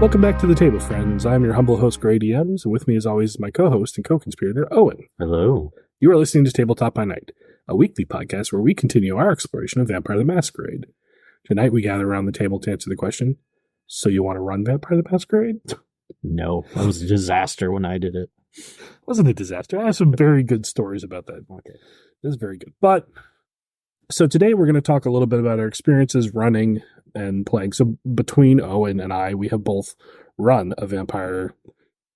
Welcome back to the table, friends. I'm your humble host, GreyDMs, and with me, as always, is my co-host and co-conspirator, Owen. Hello. You are listening to Tabletop by Night, a weekly podcast where we continue our exploration of Vampire the Masquerade. Tonight, we gather around the table to answer the question, so you want to run Vampire the Masquerade? No, that was a disaster when I did it. Wasn't a disaster. I have some very good stories about that. Okay. It was very good. But, so today we're going to talk a little bit about our experiences running and playing. So between Owen and I, we have both run a vampire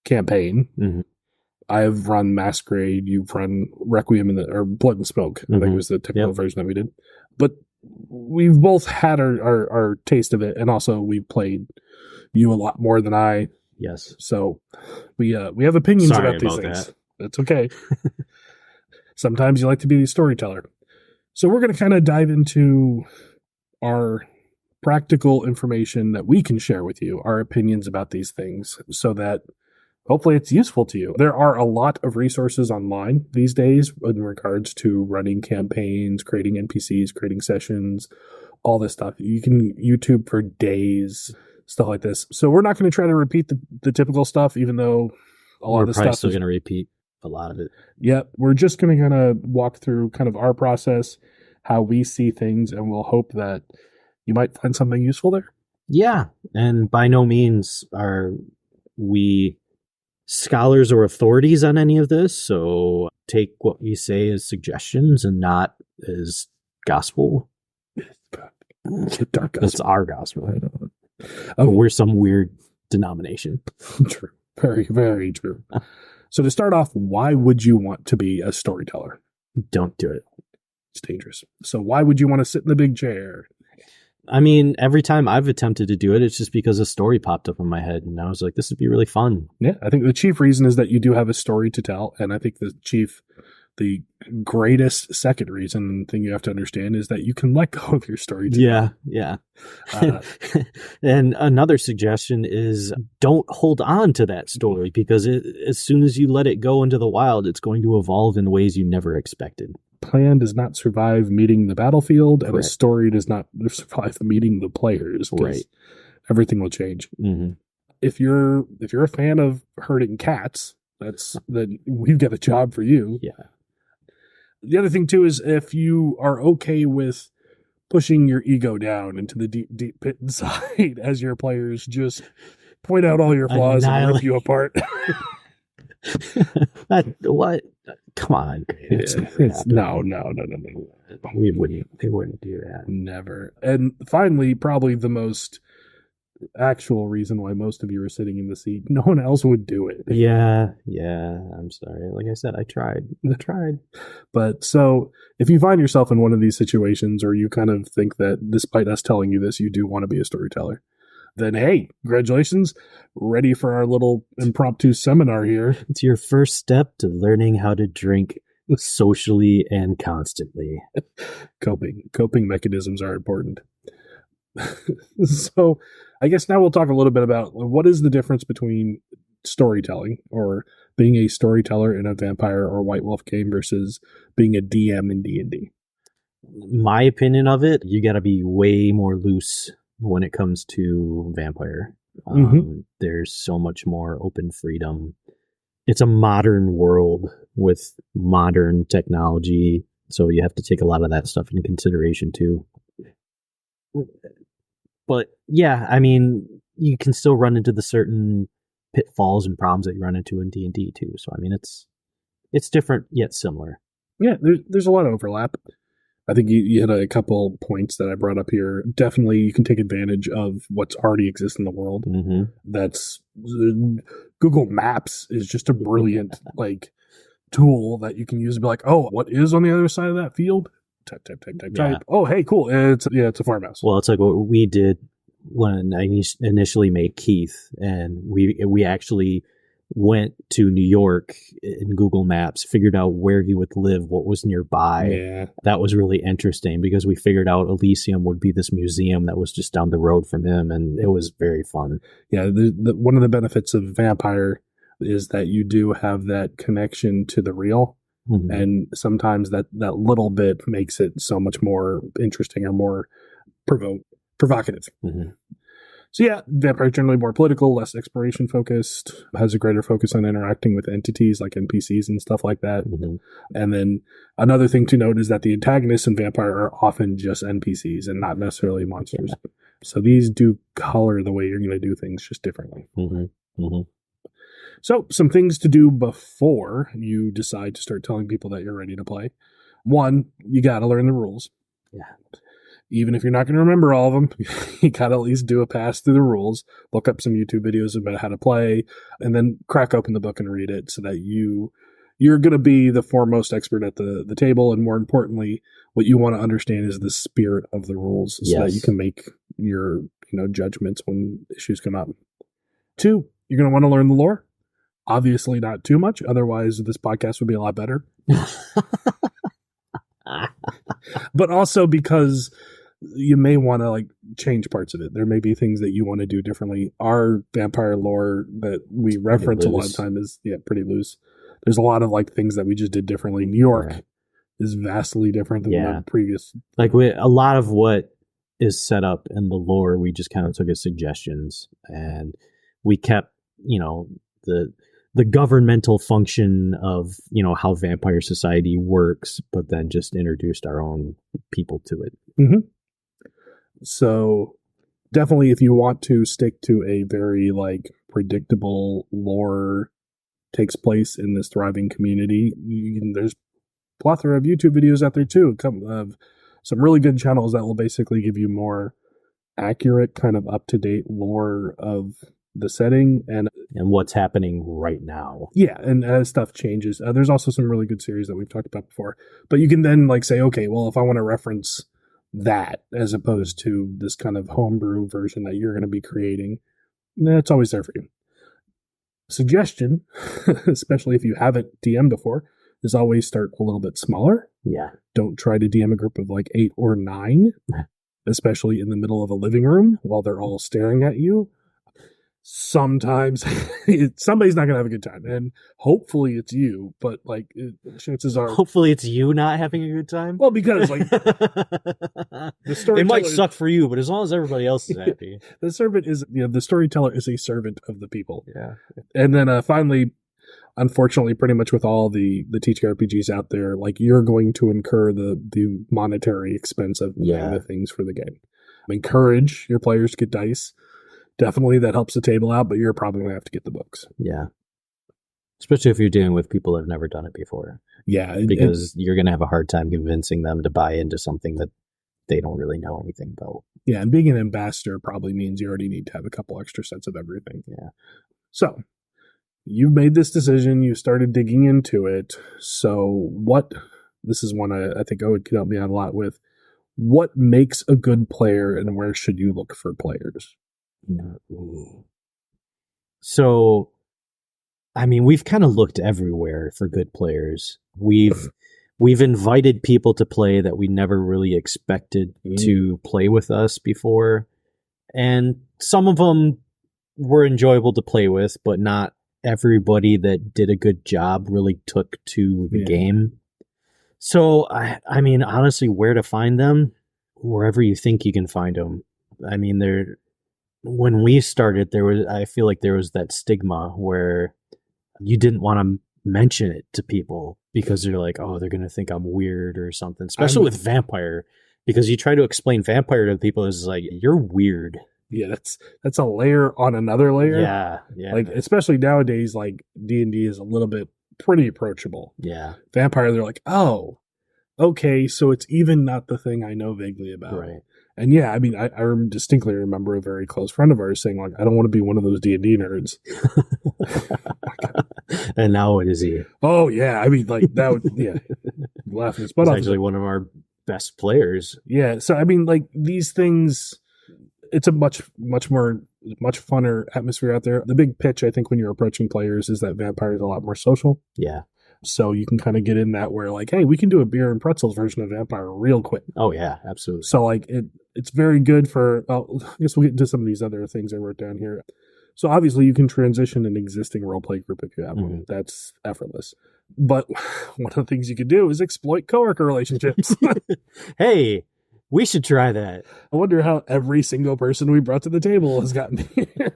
campaign. Mm-hmm. I have run Masquerade. You've run Requiem or Blood and Smoke. I think was the technical version that we did. But we've both had our taste of it, and also we've played you a lot more than I. Yes. So we have opinions about these things. That's okay. Sometimes you like to be the storyteller. So we're going to kind of dive into our practical information that we can share with you, our opinions about these things, so that hopefully it's useful to you. There are a lot of resources online these days in regards to running campaigns, creating NPCs, creating sessions, all this stuff. You can YouTube for days, stuff like this. So we're not going to try to repeat the typical stuff, even though a lot of the stuff still going to repeat a lot of it. Yeah, we're just going to kind of walk through kind of our process, how we see things, and we'll hope that you might find something useful there. Yeah, and by no means are we scholars or authorities on any of this, so take what we say as suggestions and not as gospel. Dark gospel. That's our gospel. Oh, we're some weird denomination. True. Very, very true. So to start off, why would you want to be a storyteller? Don't do it. It's dangerous. So why would you want to sit in the big chair? I mean, every time I've attempted to do it, it's just because a story popped up in my head, and I was like, this would be really fun. Yeah, I think the chief reason is that you do have a story to tell, and I think the greatest second reason thing you have to understand is that you can let go of your story. Yeah. And another suggestion is don't hold on to that story, because as soon as you let it go into the wild, it's going to evolve in ways you never expected. Plan does not survive meeting the battlefield, and a story does not survive meeting the players. Right. Everything will change. Mm-hmm. If you're a fan of herding cats, then we've got a job for you. Yeah. The other thing too is if you are okay with pushing your ego down into the deep, deep pit inside as your players just point out all your flaws and rip you apart. What? Come on. No. They wouldn't do that. Never. And finally, probably the most actual reason why most of you are sitting in the seat, no one else would do it. Yeah. I'm sorry. Like I said, I tried. But so if you find yourself in one of these situations, or you kind of think that despite us telling you this, you do want to be a storyteller, then hey, congratulations. Ready for our little impromptu seminar here. It's your first step to learning how to drink socially and constantly. Coping mechanisms are important. So I guess now we'll talk a little bit about what is the difference between storytelling or being a storyteller in a vampire or White Wolf game versus being a DM in D&D. My opinion of it, you got to be way more loose when it comes to vampire. There's so much more open freedom. It's a modern world with modern technology, so you have to take a lot of that stuff into consideration too. But yeah, I mean, you can still run into the certain pitfalls and problems that you run into in D&D too. So I mean, it's different yet similar. Yeah, there's a lot of overlap. I think you hit a couple points that I brought up here. Definitely, you can take advantage of what's already exists in the world. Mm-hmm. That's Google Maps is just a brilliant tool that you can use to be like, oh, what is on the other side of that field? Type. Oh, hey, cool. It's a farmhouse. Well, it's like what we did when I initially made Keith, and we actually went to New York in Google Maps, figured out where he would live, what was nearby. Yeah. That was really interesting because we figured out Elysium would be this museum that was just down the road from him, and it was very fun. Yeah, one of the benefits of Vampire is that you do have that connection to the real. Mm-hmm. And sometimes that little bit makes it so much more interesting or more provocative. Mm-hmm. So yeah, Vampire generally more political, less exploration focused, has a greater focus on interacting with entities like NPCs and stuff like that. Mm-hmm. And then another thing to note is that the antagonists in Vampire are often just NPCs and not necessarily monsters. Yeah. So these do color the way you're going to do things just differently. Mm-hmm. Mm-hmm. So some things to do before you decide to start telling people that you're ready to play. One, you got to learn the rules. Yeah. Even if you're not going to remember all of them, you got to at least do a pass through the rules, look up some YouTube videos about how to play, and then crack open the book and read it so that you're going to be the foremost expert at the table. And more importantly, what you want to understand is the spirit of the rules so that you can make your judgments when issues come up. 2, you're going to want to learn the lore. Obviously not too much. Otherwise, this podcast would be a lot better. But also because you may want to change parts of it. There may be things that you want to do differently. Our vampire lore that we reference a lot of time is pretty loose. There's a lot of things that we just did differently. New York is vastly different than the previous. A lot of what is set up in the lore, we just kind of took as suggestions, and we kept the governmental function of how vampire society works, but then just introduced our own people to it. Mm-hmm. So definitely, if you want to stick to a very predictable lore takes place in this thriving community, there's a plethora of YouTube videos out there too. Some really good channels that will basically give you more accurate, kind of up to date lore of the setting and what's happening right now. Yeah, and as stuff changes, there's also some really good series that we've talked about before. But you can then say, okay, well, if I want to reference that as opposed to this kind of homebrew version that you're going to be creating, it's always there for you. Suggestion, especially if you haven't DM'd before, is always start a little bit smaller. Yeah. Don't try to DM a group of 8 or 9, especially in the middle of a living room while they're all staring at you. Sometimes somebody's not going to have a good time, and hopefully it's you, but chances are hopefully it's you not having a good time. Well, because the storyteller, it might suck for you, but as long as everybody else is happy. The servant is the storyteller is a servant of the people. Yeah. And then finally, unfortunately, pretty much with all the TTRPGs out there, you're going to incur the monetary expense of the things for the game. Encourage your players to get dice. Definitely that helps the table out, but you're probably going to have to get the books. Yeah. Especially if you're dealing with people that have never done it before. Yeah. Because you're going to have a hard time convincing them to buy into something that they don't really know anything about. Yeah, and being an ambassador probably means you already need to have a couple extra sets of everything. Yeah. So, you made this decision. You started digging into it. So, this is one I think Owen could help me out a lot with. What makes a good player, and where should you look for players? So, we've kind of looked everywhere for good players. We've invited people to play that we never really expected to play with us before. And some of them were enjoyable to play with, but not everybody that did a good job really took to the game. So, honestly, where to find them? Wherever you think you can find them. When we started, I feel like there was that stigma where you didn't want to mention it to people because they're like, oh, they're going to think I'm weird or something, especially with Vampire, because you try to explain Vampire to people is you're weird. Yeah, that's a layer on another layer. Yeah. Especially nowadays, D&D is a little bit pretty approachable. Yeah. Vampire, they're like, oh, okay, so it's even not the thing I know vaguely about. Right. And I distinctly remember a very close friend of ours saying, I don't want to be one of those D&D nerds. And now what is he? Oh, yeah. That would, laughing his butt off. He's actually one of our best players. Yeah. So, these things, it's a much funner atmosphere out there. The big pitch, I think, when you're approaching players is that Vampire is a lot more social. Yeah. So you can kind of get in that where hey, we can do a beer and pretzels version of Vampire real quick. Oh yeah, absolutely. So it's very good for, I guess we'll get into some of these other things I wrote down here. So obviously you can transition an existing roleplay group if you have one. That's effortless. But one of the things you could do is exploit coworker relationships. Hey, We should try that. I wonder how every single person we brought to the table has gotten here.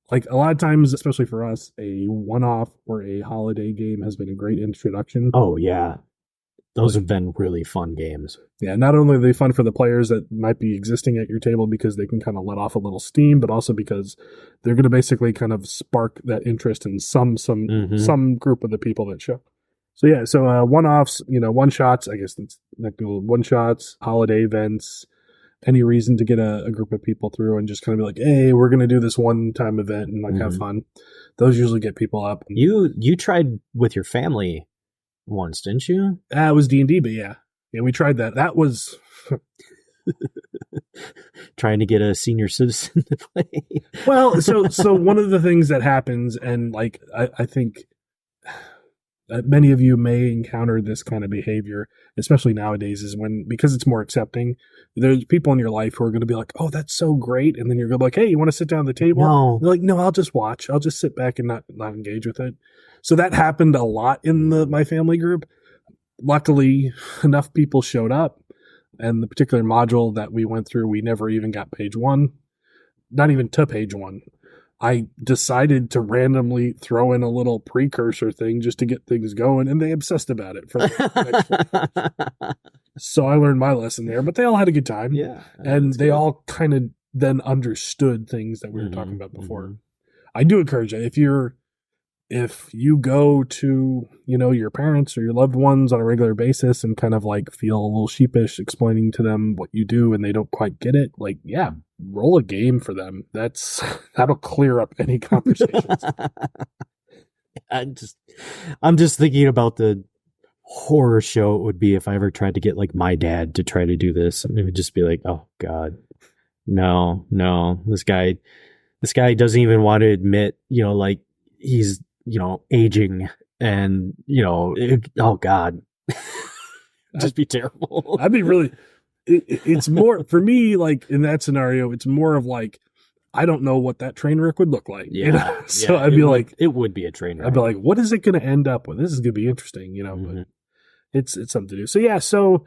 Like a lot of times, especially for us, a one-off or a holiday game has been a great introduction. Oh, yeah. Those have been really fun games. Yeah, not only are they fun for the players that might be existing at your table because they can kind of let off a little steam, but also because they're going to basically kind of spark that interest in some group of the people that show. So yeah, so one-offs, one-shots, I guess that's one-shots, holiday events, any reason to get a group of people through and just kind of be like, hey, we're going to do this one-time event and like have fun. Those usually get people up. You tried with your family once, didn't you? It was D&D, but yeah, we tried that. That was trying to get a senior citizen to play. Well, so one of the things that happens, and like I think many of you may encounter this kind of behavior, especially nowadays, is because it's more accepting. There's people in your life who are going to be like, "Oh, that's so great," and then you're going to be like, "Hey, you want to sit down at the table?" No. They're like, "No, I'll just watch. I'll just sit back and not engage with it." So that happened a lot in my family group. Luckily, enough people showed up, and the particular module that we went through, we never even got page 1, not even to page 1. I decided to randomly throw in a little precursor thing just to get things going, and they obsessed about it. So I learned my lesson there, but they all had a good time. Yeah. And they all kind of then understood things that we were talking about before. I do encourage it. If you go to, your parents or your loved ones on a regular basis and kind of like feel a little sheepish explaining to them what you do and they don't quite get it, like, yeah, roll a game for them. That'll clear up any conversations. I'm just thinking about the horror show it would be if I ever tried to get like my dad to try to do this. It would just be like, oh God, no, this guy doesn't even want to admit, like he's, aging and, oh God, just be terrible. I'd be really, it's more for me, like in that scenario, it's more of like, I don't know what that train wreck would look like. Yeah. So I'd be like, it would be a train wreck. I'd be like, what is it going to end up with? This is going to be interesting, but it's something to do. So yeah, so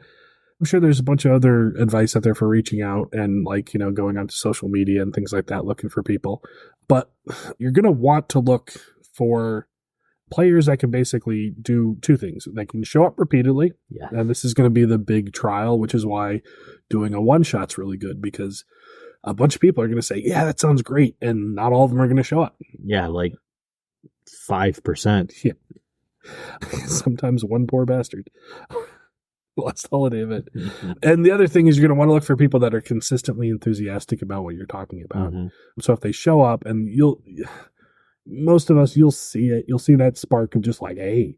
I'm sure there's a bunch of other advice out there for reaching out and like, going onto social media and things like that, looking for people. But you're going to want to look for players that can basically do two things. They can show up repeatedly. Yeah. And this is going to be the big trial, which is why doing a one-shot's really good, because a bunch of people are going to say, yeah, that sounds great. And not all of them are going to show up. Yeah, like 5%. Yeah. Sometimes one poor bastard. Last holiday of it. And the other thing is you're going to want to look for people that are consistently enthusiastic about what you're talking about. So if they show up, and most of us, you'll see it. You'll see that spark of just like, hey,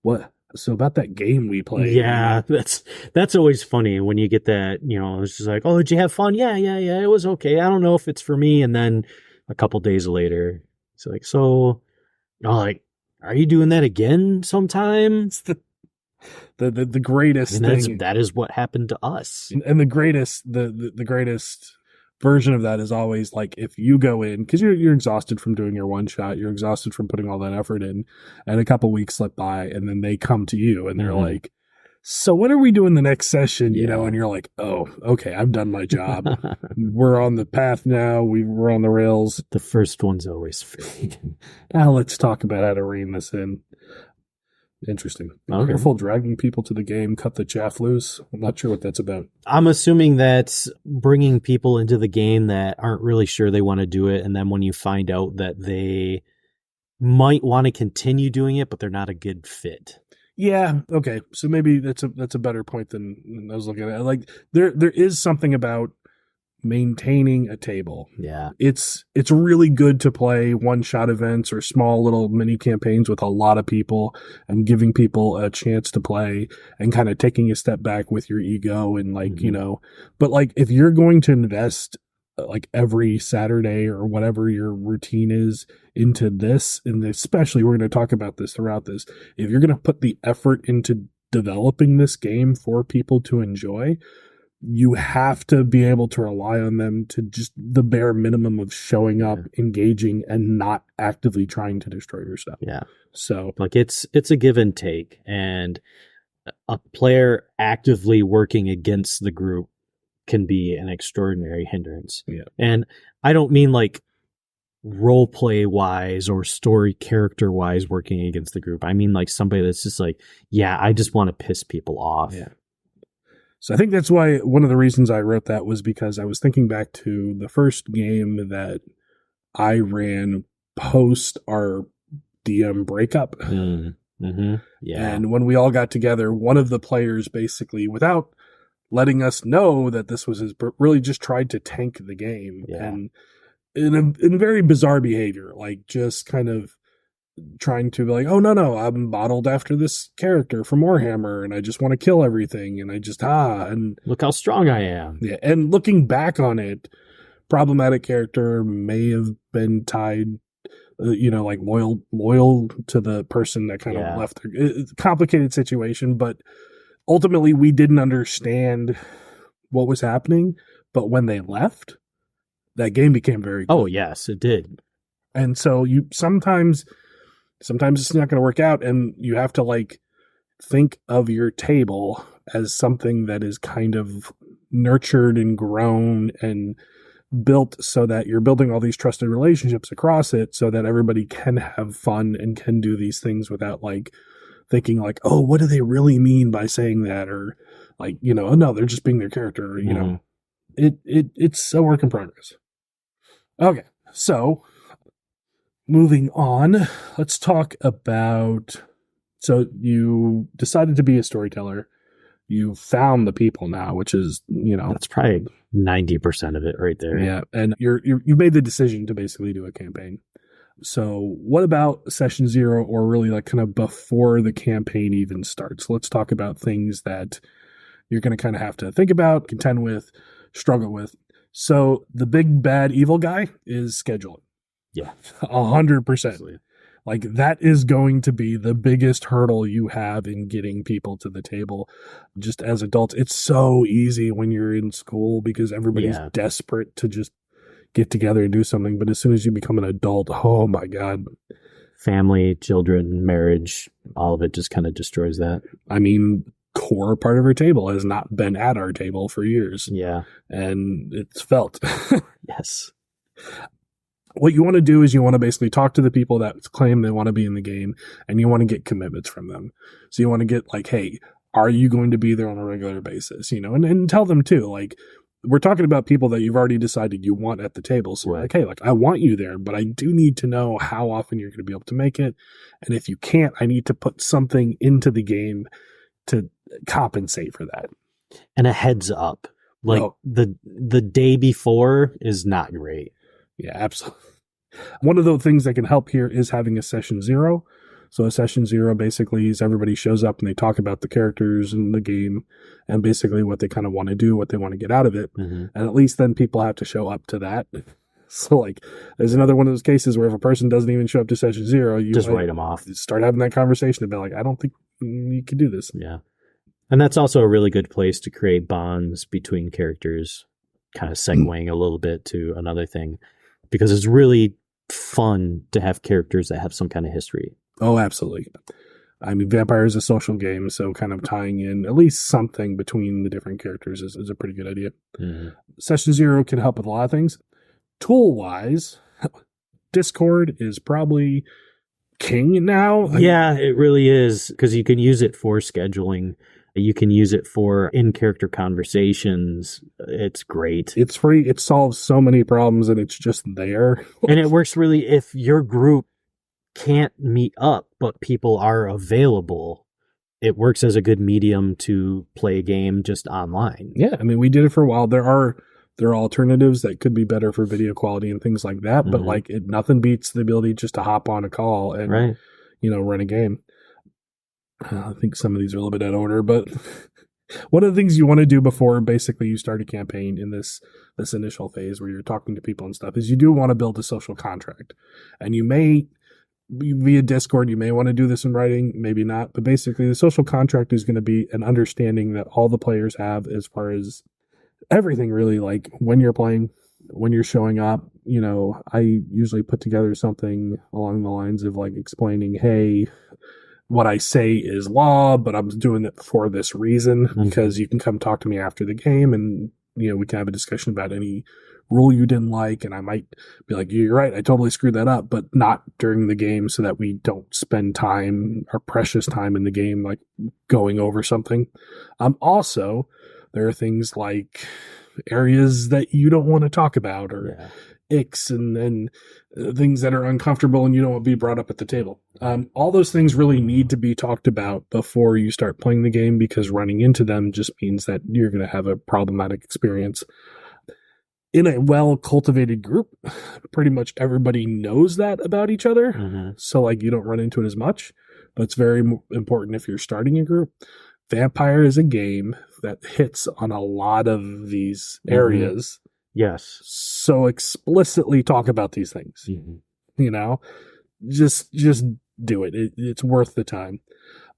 what? So about that game we played. Yeah, that's always funny when you get that, it's just like, oh, did you have fun? Yeah, it was okay. I don't know if it's for me. And then a couple days later, it's like, so, like, are you doing that again sometime? It's the greatest thing. That is what happened to us. And the greatest version of that is always like, if you go in, because you're exhausted from doing your one shot, you're exhausted from putting all that effort in, and a couple weeks slip by, and then they come to you and they're like, so when are we doing the next session? And you're like, oh, okay, I've done my job. We're on the path now. We're on the rails. The first one's always free. Now let's talk about how to rein this in. Interesting. Be careful dragging people to the game, cut the chaff loose. I'm not sure what that's about. I'm assuming that's bringing people into the game that aren't really sure they want to do it. And then when you find out that they might want to continue doing it, but they're not a good fit. Yeah. Okay. So maybe that's a better point than I was looking at. Like there is something about maintaining a table. Yeah. It's really good to play one-shot events or small little mini campaigns with a lot of people and giving people a chance to play and kind of taking a step back with your ego and like, but like if you're going to invest like every Saturday or whatever your routine is into this, and especially we're going to talk about this throughout this, if you're going to put the effort into developing this game for people to enjoy, you have to be able to rely on them to just the bare minimum of showing up, engaging, and not actively trying to destroy your stuff. Yeah. So like it's a give and take. And a player actively working against the group can be an extraordinary hindrance. Yeah. And I don't mean like role play wise or story character wise working against the group. I mean like somebody that's just like, yeah, I just want to piss people off. Yeah. So I think that's why one of the reasons I wrote that was because I was thinking back to the first game that I ran post our DM breakup. Mm-hmm. Yeah. And when we all got together, one of the players basically, without letting us know that this was his, really just tried to tank the game. Yeah. And in very bizarre behavior, like just kind of trying to be like, oh, no, I'm modeled after this character from Warhammer and I just want to kill everything. And I just, and look how strong I am. Yeah. And looking back on it, problematic character may have been tied, like loyal to the person that kind of left. It's a complicated situation, but ultimately we didn't understand what was happening. But when they left, that game became very good. Oh, yes, it did. And so you sometimes it's not going to work out, and you have to like think of your table as something that is kind of nurtured and grown and built so that you're building all these trusted relationships across it so that everybody can have fun and can do these things without like thinking like, oh, what do they really mean by saying that? Or like, oh no, they're just being their character. Or, it's a work in progress. Okay. So moving on, let's talk about, so you decided to be a storyteller. You found the people now, which is, that's probably 90% of it right there. Yeah. And you made the decision to basically do a campaign. So what about session 0 or really like kind of before the campaign even starts? Let's talk about things that you're going to kind of have to think about, contend with, struggle with. So the big bad evil guy is scheduling. Yeah. 100%. Like that is going to be the biggest hurdle you have in getting people to the table. Just as adults, it's so easy when you're in school because everybody's desperate to just get together and do something. But as soon as you become an adult, oh my God. Family, children, marriage, all of it just kind of destroys that. I mean, core part of our table has not been at our table for years. Yeah. And it's felt. Yes. What you want to do is you want to basically talk to the people that claim they want to be in the game and you want to get commitments from them. So you want to get like, hey, are you going to be there on a regular basis? And tell them too, like, we're talking about people that you've already decided you want at the table. So like, hey, like I want you there, but I do need to know how often you're going to be able to make it. And if you can't, I need to put something into the game to compensate for that. And a heads up, like the day before is not great. Yeah, absolutely. One of the things that can help here is having a session 0. So a session 0 basically is everybody shows up and they talk about the characters in the game and basically what they kind of want to do, what they want to get out of it. Mm-hmm. And at least then people have to show up to that. So like there's another one of those cases where if a person doesn't even show up to session 0, you just write them off. Start having that conversation about like, I don't think you can do this. Yeah. And that's also a really good place to create bonds between characters, kind of segueing a little bit to another thing. Because it's really fun to have characters that have some kind of history. Oh, absolutely. I mean, Vampire is a social game, so kind of tying in at least something between the different characters is a pretty good idea. Mm-hmm. Session 0 can help with a lot of things. Tool-wise, Discord is probably king now. Yeah, it really is, because you can use it for scheduling. You can use it for in-character conversations. It's great. It's free. It solves so many problems, and it's just there. And it works really if your group can't meet up, but people are available. It works as a good medium to play a game just online. Yeah, I mean, we did it for a while. There are alternatives that could be better for video quality and things like that, but like nothing beats the ability just to hop on a call and run a game. I think some of these are a little bit out of order, but one of the things you want to do before basically you start a campaign in this initial phase where you're talking to people and stuff is you do want to build a social contract. And you may, via Discord, you may want to do this in writing, maybe not, but basically the social contract is going to be an understanding that all the players have as far as everything really, like when you're playing, when you're showing up. I usually put together something along the lines of like explaining, hey, what I say is law, but I'm doing it for this reason, because you can come talk to me after the game and, we can have a discussion about any rule you didn't like. And I might be like, you're right, I totally screwed that up, but not during the game, so that we don't spend time, our precious time in the game, like going over something. Also, there are things like areas that you don't want to talk about, or icks, and then things that are uncomfortable and you don't want to be brought up at the table. All those things really need to be talked about before you start playing the game, because running into them just means that you're going to have a problematic experience. In a well-cultivated group, pretty much everybody knows that about each other. So like you don't run into it as much, but it's very important if you're starting a group. Vampire is a game that hits on a lot of these areas. Yes. So explicitly talk about these things. Just do it. It's worth the time.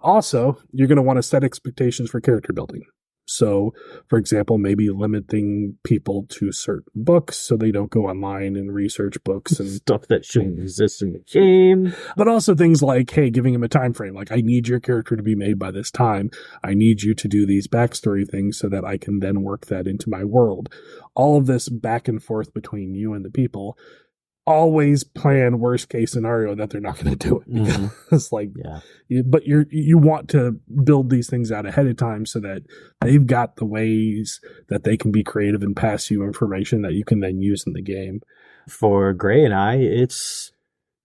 Also, you're going to want to set expectations for character building. So, for example, maybe limiting people to certain books so they don't go online and research books and stuff that shouldn't exist in the game. But also things like, hey, giving him a time frame. Like, I need your character to be made by this time. I need you to do these backstory things so that I can then work that into my world. All of this back and forth between you and the people. Always plan worst case scenario that they're not going to do it. It's like, but you want to build these things out ahead of time so that they've got the ways that they can be creative and pass you information that you can then use in the game. For Grey and I, it's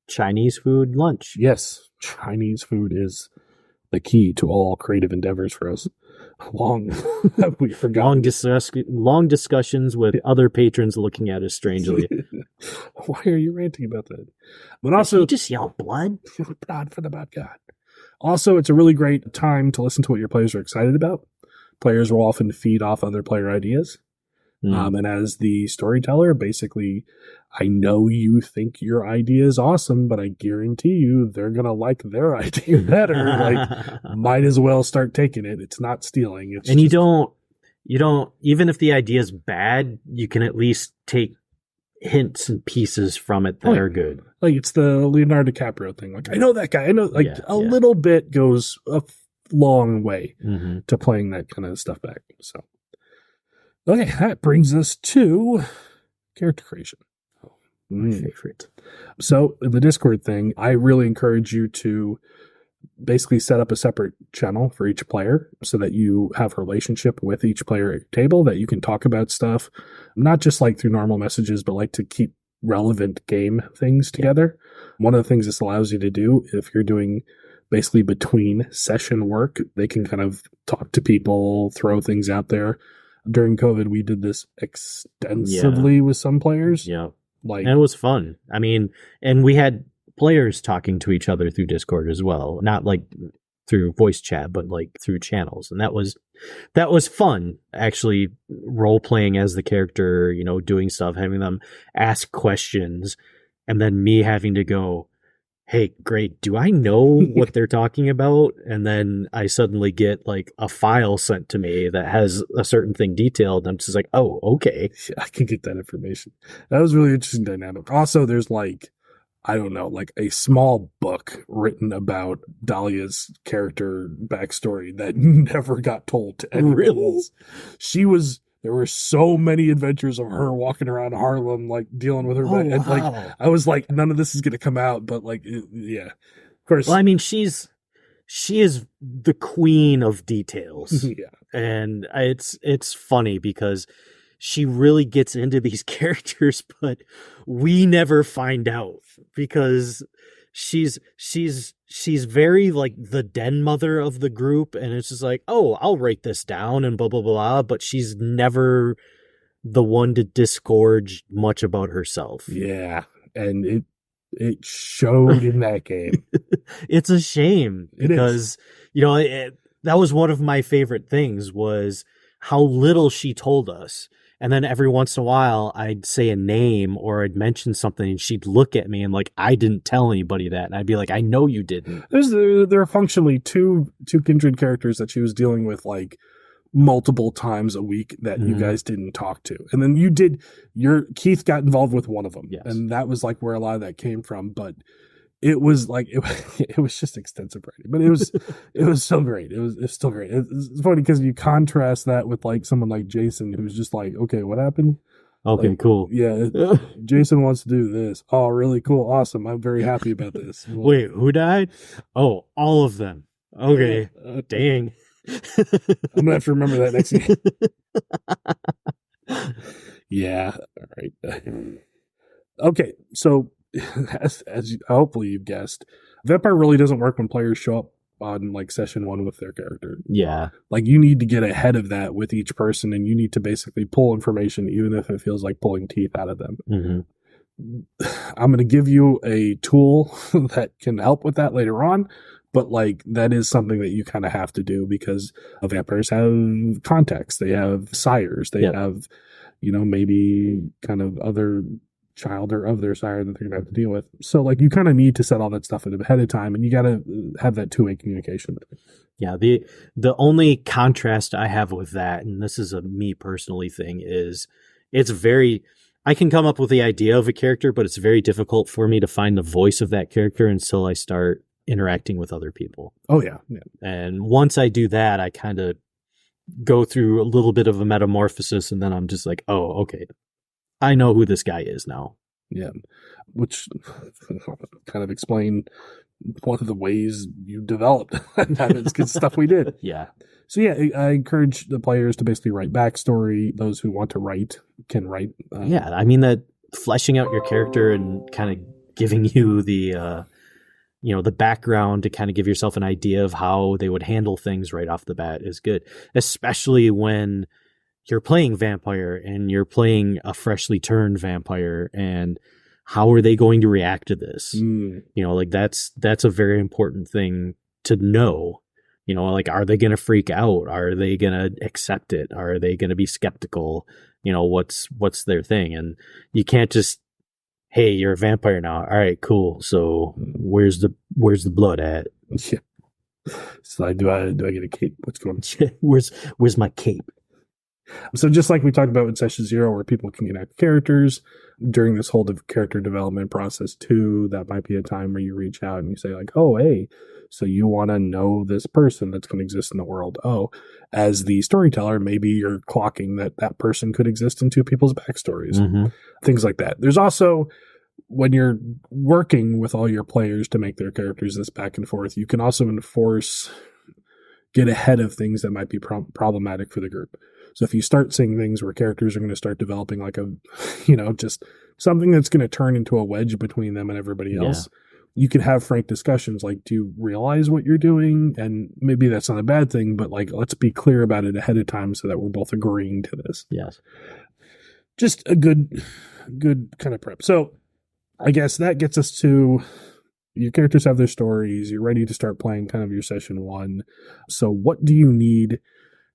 Chinese food lunch. Yes, Chinese food is the key to all creative endeavors for us. Long discussions with other patrons looking at us strangely. Why are you ranting about that? But also, you just yell blood. Blood for the bad God. Also, it's a really great time to listen to what your players are excited about. Players will often feed off other player ideas. And as the storyteller, basically, I know you think your idea is awesome, but I guarantee you they're going to like their idea better. Like, might as well start taking it. It's not stealing. It's and you don't, even if the idea is bad, you can at least take hints and pieces from it that are good. Like, it's the Leonardo DiCaprio thing. Like, I know that guy. I know, like, little bit goes a long way to playing that kind of stuff back. So. Okay, that brings us to character creation. My favorite. So, the Discord thing, I really encourage you to basically set up a separate channel for each player so that you have a relationship with each player at your table, that you can talk about stuff, not just like through normal messages, but like to keep relevant game things together. One of the things this allows you to do, if you're doing basically between session work, they can kind of talk to people, throw things out there. During COVID, we did this extensively with some players. Yeah. And it was fun. I mean, and we had players talking to each other through Discord as well. Not like through voice chat, but like through channels. And that was fun, actually role playing as the character, doing stuff, having them ask questions, and then me having to go, hey, great, do I know what they're talking about? And then I suddenly get like a file sent to me that has a certain thing detailed. And I'm just like, oh, okay. I can get that information. That was really interesting dynamic. Also, there's like, I don't know, like a small book written about Dahlia's character backstory that never got told to anyone else. There were so many adventures of her walking around Harlem, like dealing with her. And like, I was like, none of this is going to come out, but like, yeah, of course. Well, I mean, she is the queen of details. And it's funny because she really gets into these characters, but we never find out because she's very like the den mother of the group, and it's just like, oh, I'll write this down and blah blah blah, but she's never the one to disgorge much about herself. Yeah, and it showed in that game. It's a shame because that was one of my favorite things was how little she told us. And then every once in a while, I'd say a name or I'd mention something and she'd look at me and like, I didn't tell anybody that. And I'd be like, I know you didn't. There are functionally two kindred characters that she was dealing with like multiple times a week that you guys didn't talk to. And then Keith got involved with one of them. Yes. And that was like where a lot of that came from. But it was like it was just extensive writing, but it was still great. It's still great. It's funny because you contrast that with like someone like Jason, who's just like, okay, what happened? Okay, like, cool. Yeah, Jason wants to do this. Oh, really cool, awesome. I'm very happy about this. Well, wait, who died? Oh, all of them. Okay, dang. I'm gonna have to remember that next year. Yeah. All right. Okay, so as hopefully you've guessed, Vampire really doesn't work when players show up on like session 1 with their character. Yeah. Like you need to get ahead of that with each person, and you need to basically pull information, even if it feels like pulling teeth out of them. I'm going to give you a tool that can help with that later on, but like that is something that you kind of have to do because vampires have context. They have sires. They have, maybe kind of other child or of their sire that they're going to have to deal with. So like you kind of need to set all that stuff ahead of time, and you got to have that two-way communication. Yeah. The only contrast I have with that, and this is a me personally thing, is I can come up with the idea of a character, but it's very difficult for me to find the voice of that character until I start interacting with other people. Oh yeah. And once I do that, I kind of go through a little bit of a metamorphosis, and then I'm just like, oh, okay, I know who this guy is now. Yeah. Which kind of explain one of the ways you developed. It's good stuff we did. Yeah. So yeah, I encourage the players to basically write backstory. Those who want to write can write. Yeah. I mean, that fleshing out your character and kind of giving you the background to kind of give yourself an idea of how they would handle things right off the bat is good, especially when you're playing vampire and you're playing a freshly turned vampire, and how are they going to react to this? Like that's a very important thing to know. Like, are they going to freak out? Are they going to accept it? Are they going to be skeptical? What's their thing? And you can't just, hey, you're a vampire now. All right, cool. So where's the blood at? Yeah. So do I get a cape? What's going on? Where's my cape? So just like we talked about in session 0, where people can connect characters during this whole character development process too, that might be a time where you reach out and you say like, oh, hey, so you want to know this person that's going to exist in the world. Oh, as the storyteller, maybe you're clocking that person could exist in two people's backstories, things like that. There's also, when you're working with all your players to make their characters this back and forth, you can also get ahead of things that might be problematic for the group. So if you start seeing things where characters are going to start developing like just something that's going to turn into a wedge between them and everybody else, you can have frank discussions like, do you realize what you're doing? And maybe that's not a bad thing, but like, let's be clear about it ahead of time so that we're both agreeing to this. Yes. Just a good kind of prep. So I guess that gets us to your characters have their stories. You're ready to start playing kind of your session 1. So what do you need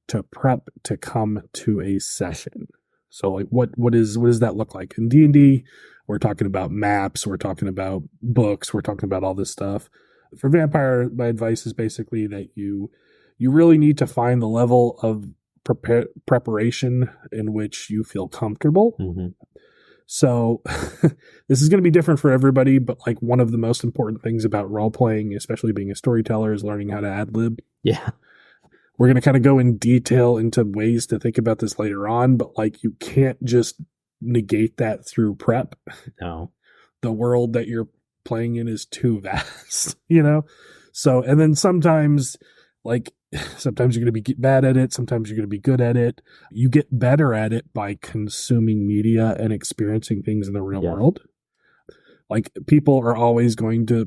to prep to come to a session? So like what does that look like? In D&D, we're talking about maps, we're talking about books, we're talking about all this stuff. For Vampire, my advice is basically that you really need to find the level of preparation in which you feel comfortable. So this is going to be different for everybody, but like one of the most important things about role playing, especially being a storyteller, is learning how to ad lib. Yeah. We're going to kind of go in detail into ways to think about this later on, but like you can't just negate that through prep. No. The world that you're playing in is too vast, So, and then sometimes you're going to be bad at it. Sometimes you're going to be good at it. You get better at it by consuming media and experiencing things in the real world. Like players are always going to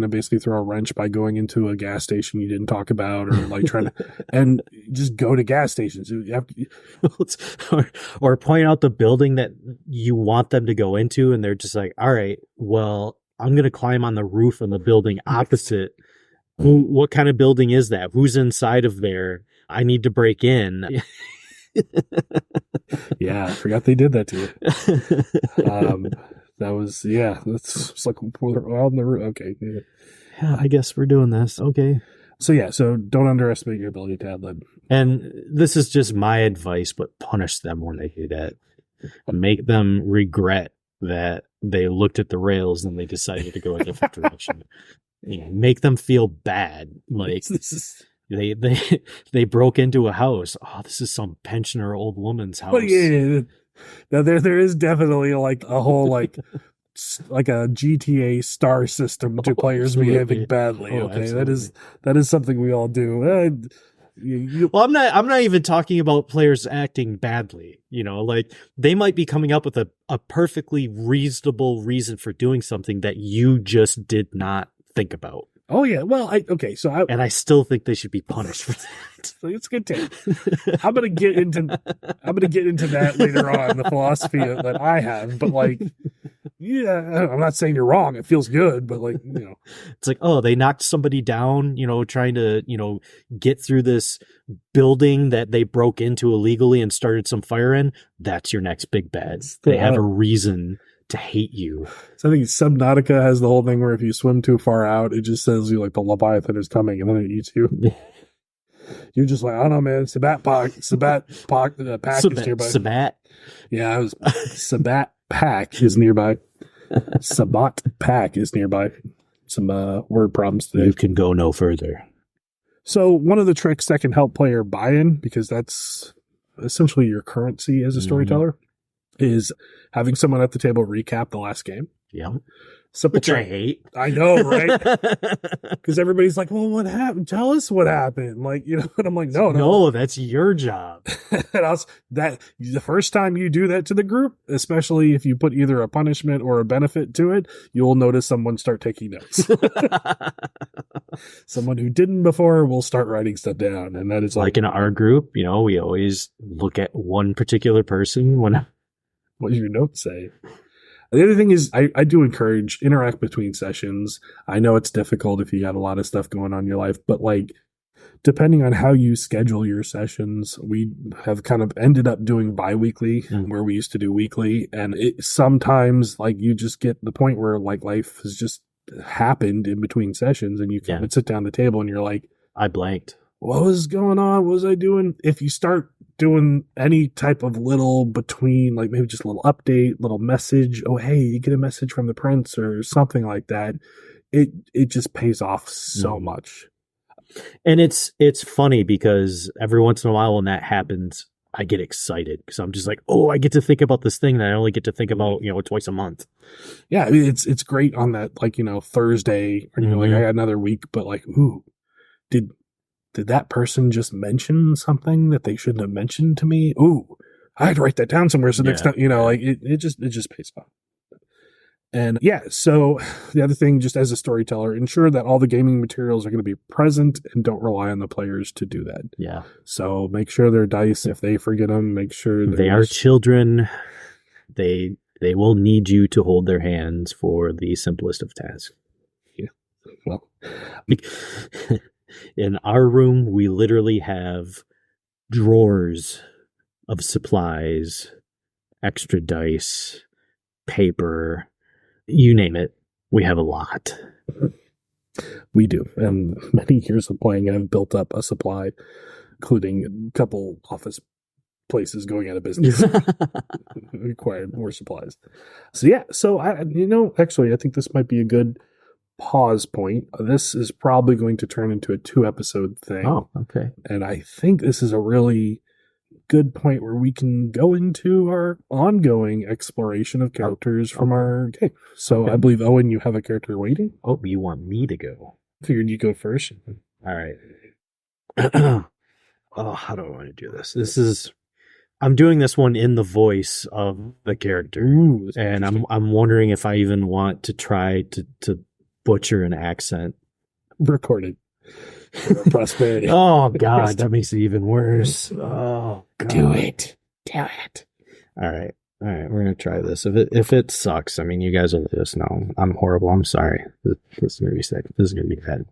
basically throw a wrench by going into a gas station you didn't talk about, or like trying to, and just go to gas stations. You have to, or point out the building that you want them to go into. And they're just like, all right, well, I'm going to climb on the roof of the building opposite. What kind of building is that? Who's inside of there? I need to break in. Yeah, I forgot they did that to you. That's like on the roof. Okay. Yeah, I guess we're doing this. Okay. So don't underestimate your ability to ad lib. And this is just my advice, but punish them when they do that. Make them regret that they looked at the rails and they decided to go a different direction. Make them feel bad. Like they broke into a house. Oh, this is some pensioner old woman's house. Well, yeah. Now there is definitely like a whole like a GTA star system to players behaving badly. Okay, that is something we all do. Well, I'm not even talking about players acting badly. Like they might be coming up with a perfectly reasonable reason for doing something that you just did not think about. Oh yeah, well, I still think they should be punished for that. It's good too. I'm gonna get into that later on, the philosophy that I have. But like, yeah, I'm not saying you're wrong. It feels good, but like, it's like, oh, they knocked somebody down, trying to, get through this building that they broke into illegally and started some fire in. That's your next big bad. They have a reason to hate you. So I think Subnautica has the whole thing where if you swim too far out, it just says you like the Leviathan is coming and then it eats you. You're just like, I don't know, man. Sabat Pack is nearby. Sabat? Yeah, Sabat Pack is nearby. Sabat Pack is nearby. Some word problems today. You can go no further. So one of the tricks that can help player buy-in, because that's essentially your currency as a storyteller, is having someone at the table recap the last game. Yeah. Which I hate. I know, right? Because everybody's like, well, what happened? Tell us what happened. Like, and I'm like, no, that's your job. And the first time you do that to the group, especially if you put either a punishment or a benefit to it, you'll notice someone start taking notes. Someone who didn't before will start writing stuff down. And that is like in our group, we always look at one particular person when. What do your notes say? The other thing is I do encourage interact between sessions. I know it's difficult if you got a lot of stuff going on in your life, but like depending on how you schedule your sessions, we have kind of ended up doing bi-weekly where we used to do weekly. And it sometimes like you just get the point where like life has just happened in between sessions and you can sit down at the table and you're like, I blanked. What was going on? What was I doing? If you start doing any type of little between, like maybe just a little update, little message, oh, hey, you get a message from the prince or something like that, it just pays off so much. And it's funny because every once in a while when that happens, I get excited because I'm just like, oh, I get to think about this thing that I only get to think about, twice a month. Yeah, I mean, it's great on that, like, Thursday, or, like, I got another week, but like, ooh, did that person just mention something that they shouldn't have mentioned to me? Ooh, I had to write that down somewhere. So next time, like it just pays off. And so the other thing, just as a storyteller, ensure that all the gaming materials are going to be present and don't rely on the players to do that. Yeah. So make sure their dice, if they forget them, make sure they are children. They will need you to hold their hands for the simplest of tasks. Yeah. Well, in our room, we literally have drawers of supplies, extra dice, paper, you name it. We have a lot. We do. And many years of playing, I've built up a supply, including a couple office places going out of business. Required more supplies. So actually, I think this might be a good pause point. This is probably going to turn into a 2-episode thing. Oh, okay. And I think this is a really good point where we can go into our ongoing exploration of characters from our game. So okay. I believe, Owen, you have a character waiting. Oh, you want me to go? Figured you go first. All right. Oh, how do I want to do this? I'm doing this one in the voice of the character. Ooh, and I'm wondering if I even want to try to butcher an accent. Recorded. Prosperity. Oh God, that makes it even worse. Oh God. Do it. All right, we're gonna try this. If it sucks, I mean, you guys will just know I'm horrible. I'm sorry. This is gonna be sick. This is gonna be bad.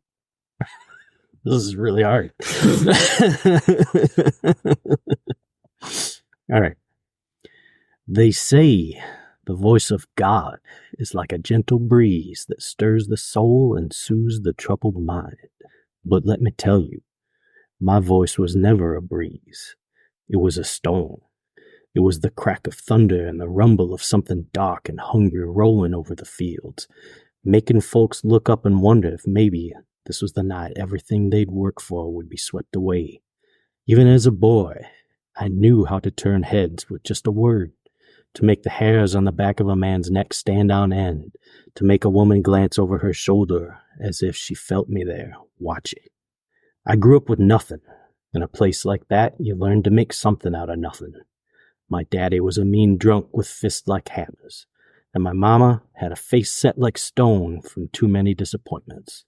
This is really hard. All right. They say the voice of God is like a gentle breeze that stirs the soul and soothes the troubled mind. But let me tell you, my voice was never a breeze. It was a storm. It was the crack of thunder and the rumble of something dark and hungry rolling over the fields, making folks look up and wonder if maybe this was the night everything they'd worked for would be swept away. Even as a boy, I knew how to turn heads with just a word, to make the hairs on the back of a man's neck stand on end, to make a woman glance over her shoulder as if she felt me there, watching. I grew up with nothing. In a place like that, you learn to make something out of nothing. My daddy was a mean drunk with fists like hammers, and my mama had a face set like stone from too many disappointments.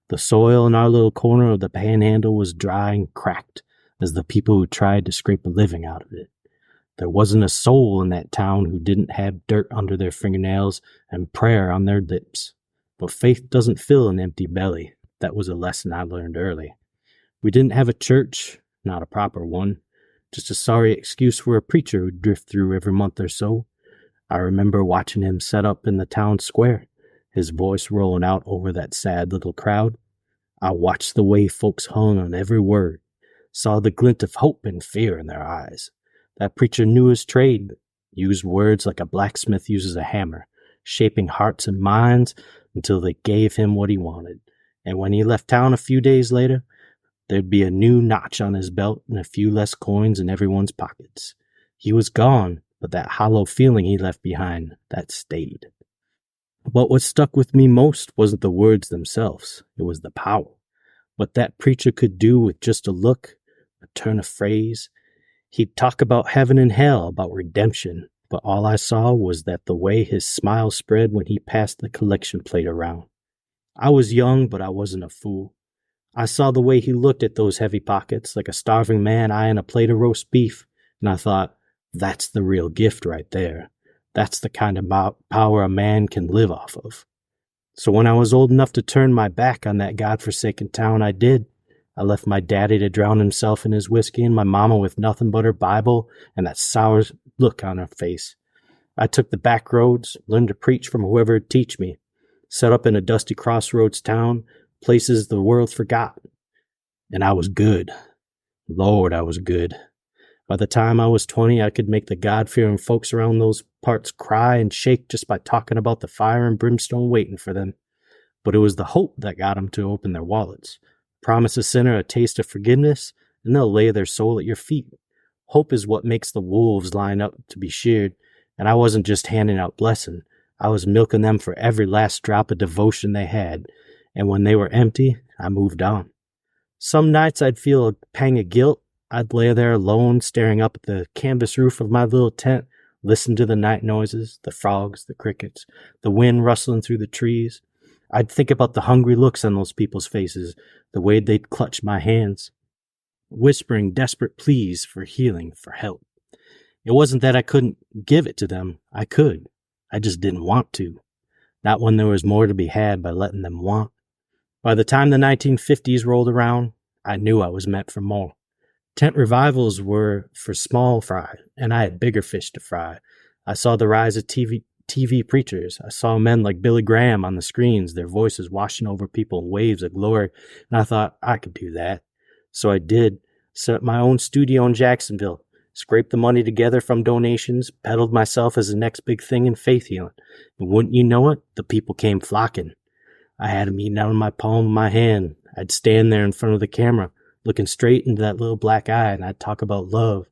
The soil in our little corner of the panhandle was dry and cracked as the people who tried to scrape a living out of it. There wasn't a soul in that town who didn't have dirt under their fingernails and prayer on their lips. But faith doesn't fill an empty belly. That was a lesson I learned early. We didn't have a church, not a proper one, just a sorry excuse for a preacher who'd drift through every month or so. I remember watching him set up in the town square, his voice rolling out over that sad little crowd. I watched the way folks hung on every word, saw the glint of hope and fear in their eyes. That preacher knew his trade, used words like a blacksmith uses a hammer, shaping hearts and minds until they gave him what he wanted. And when he left town a few days later, there'd be a new notch on his belt and a few less coins in everyone's pockets. He was gone, but that hollow feeling he left behind, that stayed. But what stuck with me most wasn't the words themselves, it was the power. What that preacher could do with just a look, a turn of phrase. He'd talk about heaven and hell, about redemption, but all I saw was that the way his smile spread when he passed the collection plate around. I was young, but I wasn't a fool. I saw the way he looked at those heavy pockets, like a starving man eyeing a plate of roast beef, and I thought, that's the real gift right there. That's the kind of power a man can live off of. So when I was old enough to turn my back on that godforsaken town, I did. I left my daddy to drown himself in his whiskey and my mama with nothing but her Bible and that sour look on her face. I took the back roads, learned to preach from whoever would teach me, set up in a dusty crossroads town, places the world forgot. And I was good. Lord, I was good. By the time I was 20, I could make the God-fearing folks around those parts cry and shake just by talking about the fire and brimstone waiting for them. But it was the hope that got them to open their wallets. Promise a sinner a taste of forgiveness, and they'll lay their soul at your feet. Hope is what makes the wolves line up to be sheared, and I wasn't just handing out blessing. I was milking them for every last drop of devotion they had, and when they were empty, I moved on. Some nights I'd feel a pang of guilt. I'd lay there alone, staring up at the canvas roof of my little tent, listen to the night noises, the frogs, the crickets, the wind rustling through the trees. I'd think about the hungry looks on those people's faces, the way they'd clutch my hands, whispering desperate pleas for healing, for help. It wasn't that I couldn't give it to them. I could. I just didn't want to. Not when there was more to be had by letting them want. By the time the 1950s rolled around, I knew I was meant for more. Tent revivals were for small fry, and I had bigger fish to fry. I saw the rise of TV preachers. I saw men like Billy Graham on the screens, their voices washing over people in waves of glory, and I thought I could do that. So I did. Set up my own studio in Jacksonville, scraped the money together from donations, peddled myself as the next big thing in faith healing. And wouldn't you know it, the people came flocking. I had them eating out of my palm of my hand. I'd stand there in front of the camera, looking straight into that little black eye, and I'd talk about love.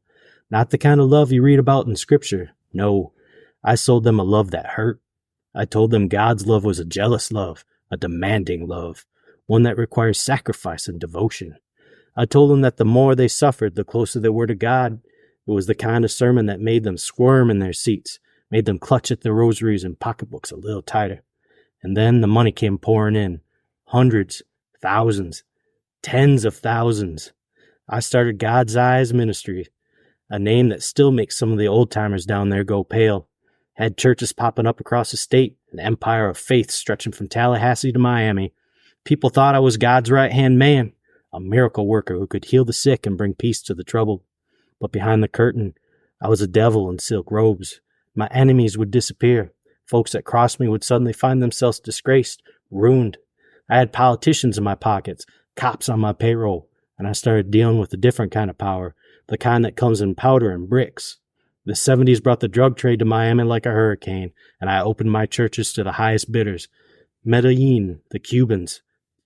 Not the kind of love you read about in Scripture. No, I sold them a love that hurt. I told them God's love was a jealous love, a demanding love, one that requires sacrifice and devotion. I told them that the more they suffered, the closer they were to God. It was the kind of sermon that made them squirm in their seats, made them clutch at their rosaries and pocketbooks a little tighter. And then the money came pouring in. Hundreds, thousands, tens of thousands. I started God's Eyes Ministry, a name that still makes some of the old-timers down there go pale. Had churches popping up across the state, an empire of faith stretching from Tallahassee to Miami. People thought I was God's right-hand man, a miracle worker who could heal the sick and bring peace to the troubled. But behind the curtain, I was a devil in silk robes. My enemies would disappear. Folks that crossed me would suddenly find themselves disgraced, ruined. I had politicians in my pockets, cops on my payroll, and I started dealing with a different kind of power, the kind that comes in powder and bricks. The 70s brought the drug trade to Miami like a hurricane, and I opened my churches to the highest bidders. Medellin, the Cubans,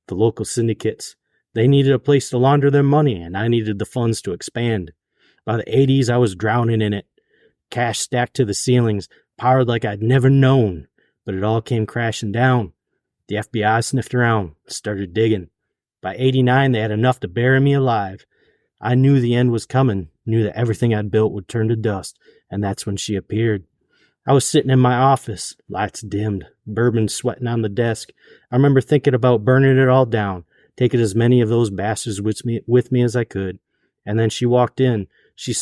the local syndicates. They needed a place to launder their money, and I needed the funds to expand. By the 80s, I was drowning in it. Cash stacked to the ceilings, powered like I'd never known. But it all came crashing down. The FBI sniffed around, started digging. By 89, they had enough to bury me alive. I knew the end was coming, knew that everything I'd built would turn to dust, and that's when she appeared. I was sitting in my office, lights dimmed, bourbon sweating on the desk. I remember thinking about burning it all down, taking as many of those bastards with me as I could. And then she walked in. She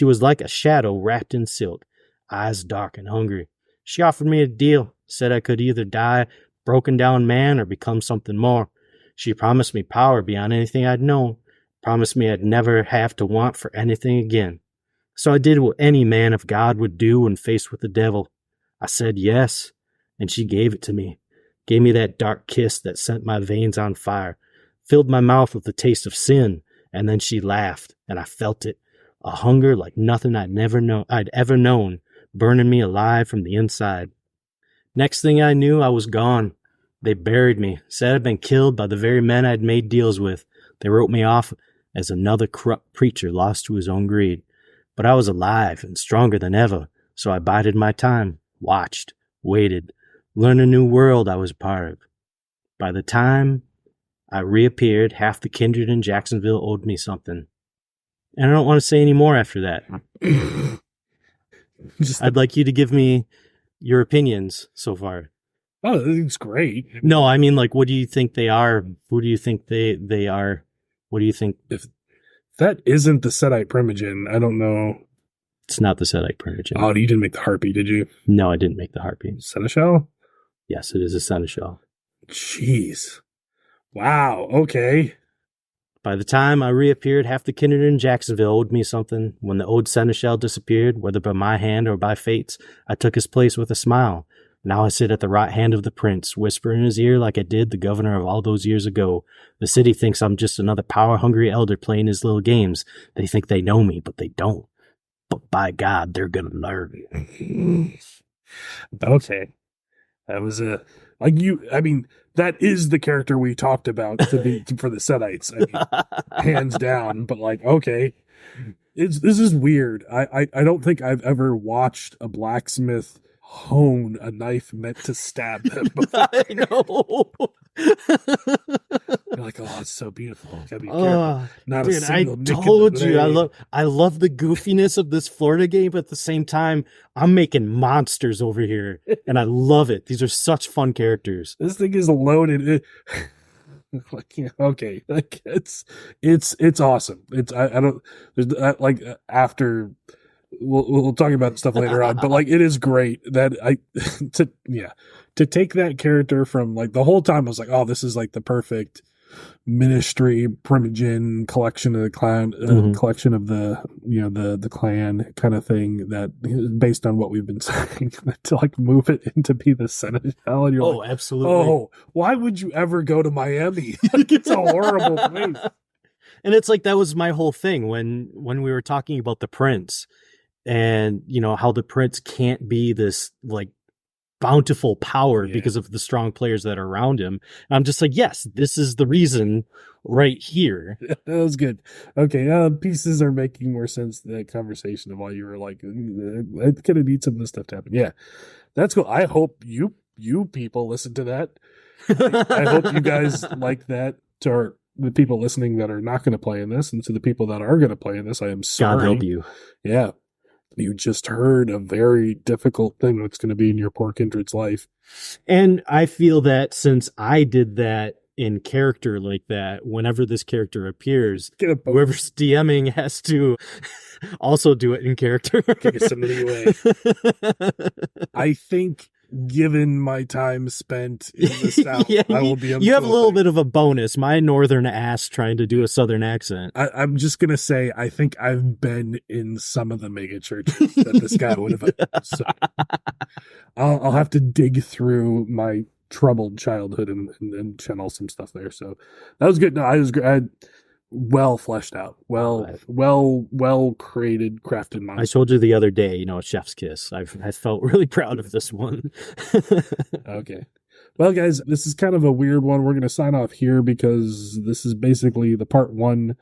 was like a shadow wrapped in silk, eyes dark and hungry. She offered me a deal, said I could either die broken down man or become something more. She promised me power beyond anything I'd known, promised me I'd never have to want for anything again. So I did what any man of God would do when faced with the devil. I said yes, and she gave it to me, gave me that dark kiss that sent my veins on fire, filled my mouth with the taste of sin, and then she laughed, and I felt it, a hunger like nothing I'd ever known, burning me alive from the inside. Next thing I knew, I was gone. They buried me, said I'd been killed by the very men I'd made deals with. They wrote me off as another corrupt preacher lost to his own greed. But I was alive and stronger than ever, so I bided my time, watched, waited, learned a new world I was a part of. By the time I reappeared, half the kindred in Jacksonville owed me something. And I don't want to say any more after that. I'd like you to give me your opinions so far. Oh, it's great. No, I mean, like, what do you think they are? Who do you think they are? What do you think? If that isn't the Sedite Primogen, I don't know. It's not the Sedite Primogen. Oh, you didn't make the Harpy, did you? No, I didn't make the Harpy. Seneschal? Yes, it is a Seneschal. Jeez. Wow, okay. By the time I reappeared, half the kindred in Jacksonville owed me something. When the old Seneschal disappeared, whether by my hand or by fate's, I took his place with a smile. Now I sit at the right hand of the prince, whisper in his ear like I did the governor of all those years ago. The city thinks I'm just another power-hungry elder playing his little games. They think they know me, but they don't. But by God, they're gonna learn. Okay. That was that is the character we talked about for the Setites. I mean, hands down, but like, okay. This is weird. I don't think I've ever watched a blacksmith hone a knife meant to stab them. I know. You're like, oh, it's so beautiful. Gotta be careful. Not dude, a single I nick in told the you, blade. I love the goofiness of this Florida game, but at the same time, I'm making monsters over here, and I love it. These are such fun characters. This thing is loaded. Like, yeah, okay, like it's awesome. It's I don't there's like after. We'll talk about stuff later on, but like it is great that to take that character from like the whole time I was like, oh, this is like the perfect ministry Primogen collection of the clan, collection of the the clan kind of thing that based on what we've been saying to like move it into be the Seneschal, and you're like, absolutely. Oh, why would you ever go to Miami? Like, it's a horrible place. And it's like that was my whole thing when we were talking about the prince. And, how the prince can't be this, like, bountiful power because of the strong players that are around him. And I'm just like, yes, this is the reason right here. That was good. Okay, pieces are making more sense to that conversation of why you were like, I kind of need some of this stuff to happen. Yeah, that's cool. I hope you people listen to that. I hope you guys like that. To the people listening that are not going to play in this, and to the people that are going to play in this, I am sorry. God help you. Yeah. You just heard a very difficult thing that's going to be in your poor kindred's life. And I feel that since I did that in character like that, whenever this character appears, whoever's DMing has to also do it in character. Take somebody away. I think, given my time spent in the South, I will be able you have a little bit of a bonus. My northern ass trying to do a southern accent. I'm just going to say, I think I've been in some of the mega churches that this guy would have. So I'll have to dig through my troubled childhood and channel some stuff there. So that was good. No, I was great. well fleshed out, well created, crafted monster. I told you the other day, a chef's kiss. I felt really proud of this one. Okay. Well, guys, this is kind of a weird one. We're going to sign off here because this is basically the part 1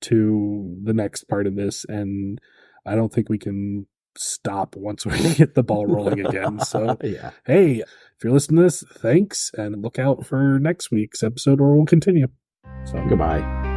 to the next part of this, and I don't think we can stop once we get the ball rolling again. So, yeah. Hey, if you're listening to this, thanks, and look out for next week's episode where we'll continue. So, goodbye.